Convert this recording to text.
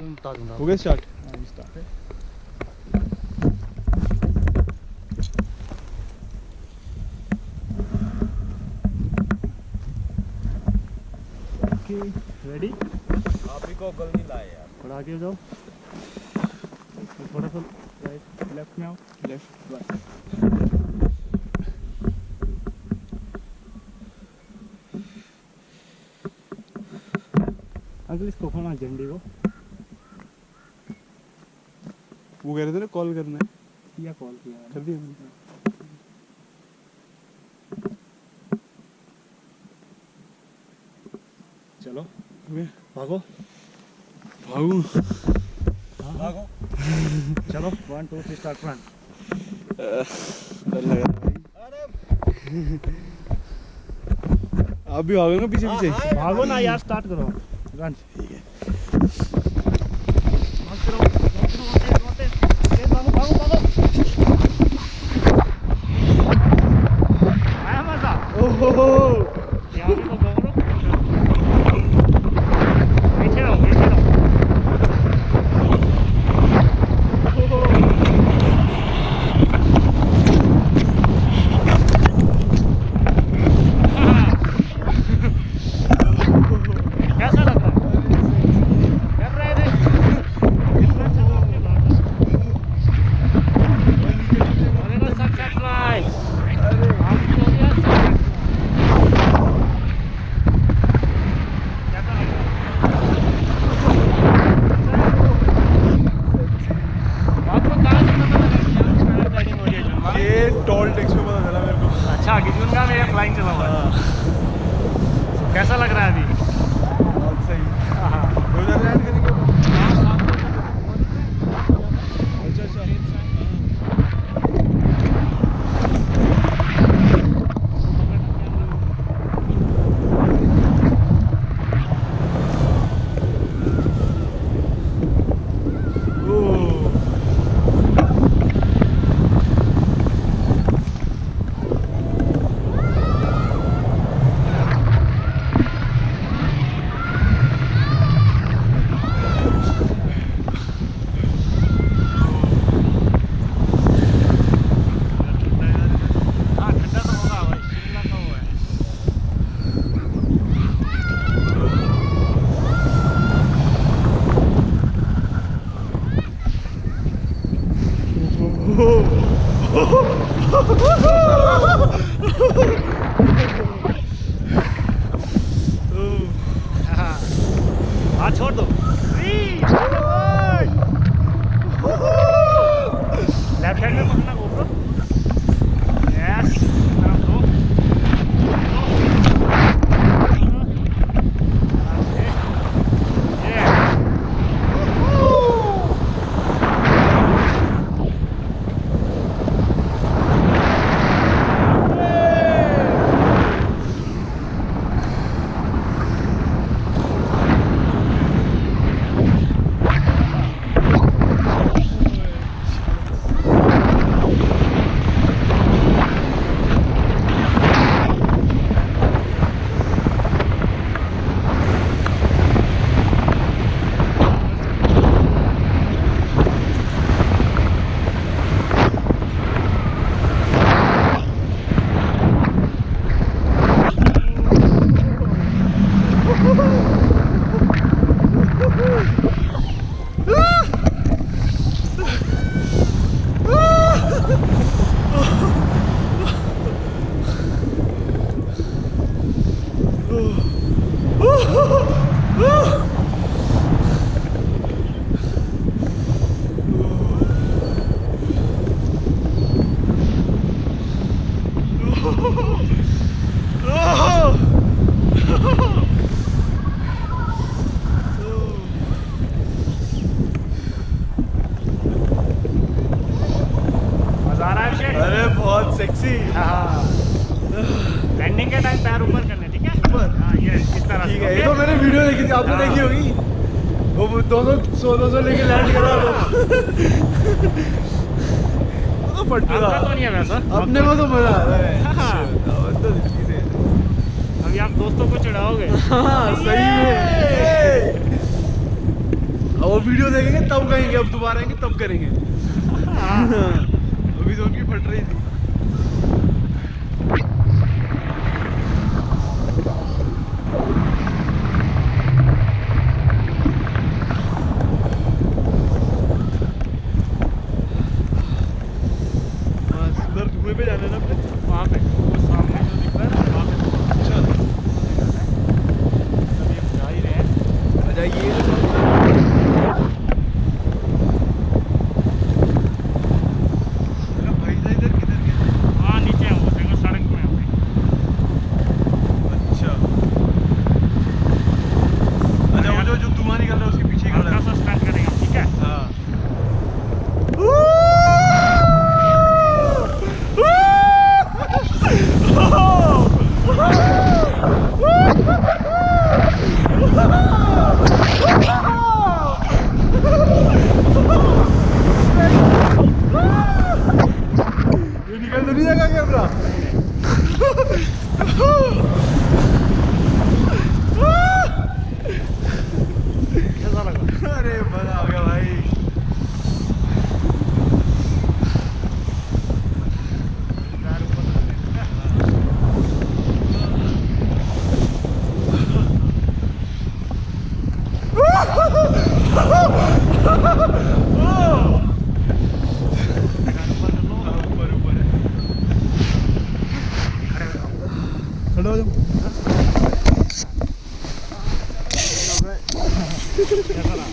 मैं बता दूंगा। हो गया स्टार्ट? हाँ स्टार्ट है। Okay ready? आप ही को गल नहीं लाए यार। थोड़ा आगे हो जाओ, थोड़ा सा राइट लेफ्ट में आओ, लेफ्ट बस। अंकल इसको खोना झंडे को। वो कह रहे थे ना कॉल करना है। किया कॉल किया कर दिया मैंने। चलो भागो भागो भागो। चलो 1 2 3 स्टार्ट रन। डर लग रहा है। आप भी भागो ना पीछे पीछे। भागो ना यार, स्टार्ट करो रन। भागो भागो भागो। आया मजा। ओहो यहाँ पे तो GOPRO पीछे रहो, पीछे रहो। कैसा लग रहा है? कर रहे थे कितना चला आपने बात। अरे ना सक्सेस लाइन। अरे आप तो यार सक्सेस। कैसा लग रहा है? आपको कहाँ से पता लगा कि यहाँ पे पैराग्लाइडिंग हो रही है जुम्मा? ये टोल टैक्स में पता चला मेरे को। अच्छा कि जुम्मा में ये फ्लाइंग चला हुआ है। कैसा लग रहा है अभी? बहुत सही। हाँ हो जा रहा है करने के बाद। अच्छा अच्छा हाँ ठंडा तो होगा भाई, शिमला का हुआ है। हाँ हाथ छोड़ दो। लेफ्ट हैंड में पकड़ना GOPRO। यस तरफ दो। लैंडिंग के टाइम पैर ऊपर करने, ठीक है? ऊपर, हाँ ये इस तरह से। ठीक है, ये तो मैंने वीडियो देखी थी, आपने देखी होगी। वो दोनों 100-200 लेके लैंड करा दो। वो तो फट गया। आपका तो नहीं है वैसा। अपने को तो मजा आ रहा है। हाँ। तो चीज़ें अभी आप दोस्तों को चढ़ाओगे। हाँ सही में। वो वीडियो देखेंगे तब कहेंगे, अब दोबारा आएंगे तब करेंगे। अभी तो उनकी फट रही थी। उधर धुएं पे जाना है ना अपने, वहाँ पे वो सामने जो दिख रहा है ना, वहाँ पे अच्छा अभी हम जा ही रहे हैं। अच्छा ये भाई इधर किधर गया? हाँ नीचे है वो, देखो सड़क में है भाई। अच्छा अच्छा, वो जो धुआं निकल रहा है उसके पीछे खड़ा हल्का है। सा स्टैंड करेंगे, ठीक है। हाँ ये निकल तो नहीं जाएगा कैमरा? कैसा लगा? अरे मजा आ गया भाई। टायर ऊपर कर देंगे। ऊपर ऊपर है। खड़ा हो जाओ। कैसा रहा?